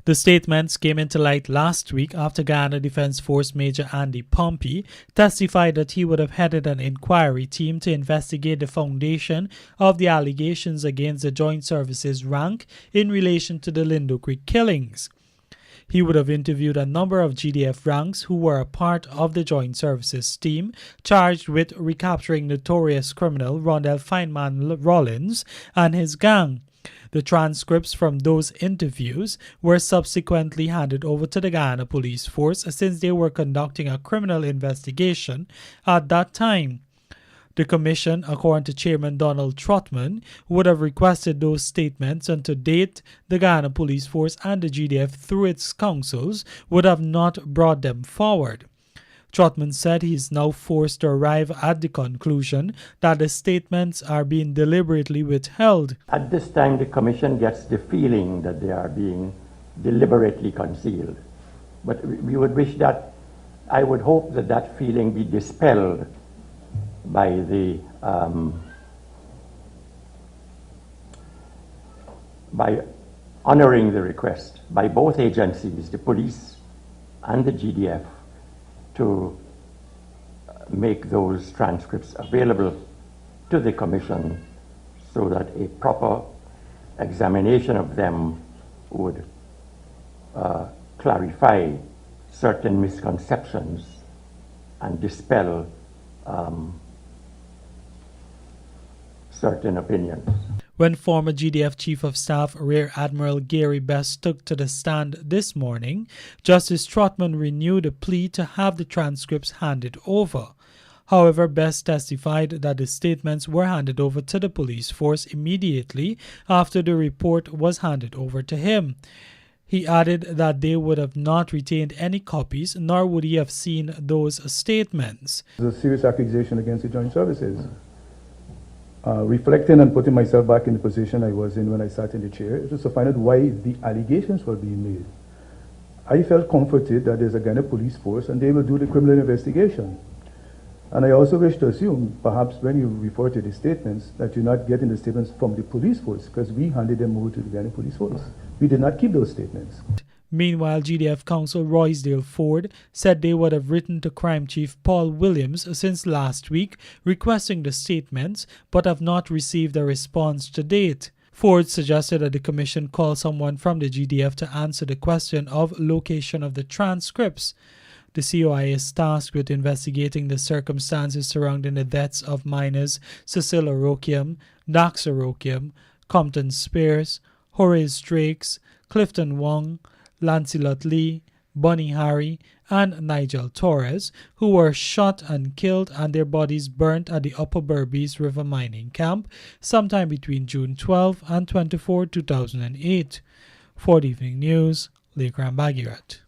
The statements came into light last week after Ghana Defense Force Major Andy Pompey testified that he would have headed an inquiry team to investigate the foundation of the allegations against the Joint Services rank in relation to the Lindo Creek killings. He would have interviewed a number of GDF ranks who were a part of the Joint Services team charged with recapturing notorious criminal Rondell Feynman Rollins and his gang. The transcripts from those interviews were subsequently handed over to the Ghana Police Force since they were conducting a criminal investigation at that time. The Commission, according to Chairman Donald Trotman, would have requested those statements, and to date, the Ghana Police Force and the GDF, through its councils, would have not brought them forward. Trotman said he is now forced to arrive at the conclusion that the statements are being deliberately withheld. At this time, the Commission gets the feeling that they are being deliberately concealed. But we would wish that, I would hope that that feeling be dispelled by the by honoring the request by both agencies, the police and the GDF, to make those transcripts available to the Commission so that a proper examination of them would clarify certain misconceptions and dispel certain opinions. When former GDF Chief of Staff Rear Admiral Gary Best took to the stand this morning, Justice Trotman renewed a plea to have the transcripts handed over. However, Best testified that the statements were handed over to the police force immediately after the report was handed over to him. He added that they would have not retained any copies, nor would he have seen those statements. It's a serious accusation against the Joint Services. Reflecting and putting myself back in the position I was in when I sat in the chair, it was to find out why the allegations were being made. I felt comforted that there's a Ghana police force and they will do the criminal investigation. And I also wish to assume, perhaps when you refer to the statements, that you're not getting the statements from the police force, because we handed them over to the Ghana police force. We did not keep those statements. Meanwhile, GDF counsel Roysdale Ford said they would have written to Crime Chief Paul Williams since last week requesting the statements, but have not received a response to date. Ford suggested that the Commission call someone from the GDF to answer the question of location of the transcripts. The COI is tasked with investigating the circumstances surrounding the deaths of miners Cecil Orokiam, Dax Orokiam, Compton Spears, Horace Drakes, Clifton Wong, Lancelot Lee, Bonnie Harry, and Nigel Torres, who were shot and killed and their bodies burnt at the Upper Berbice River mining camp sometime between June 12 and 24, 2008. For the Evening News, Lekran Bagirat.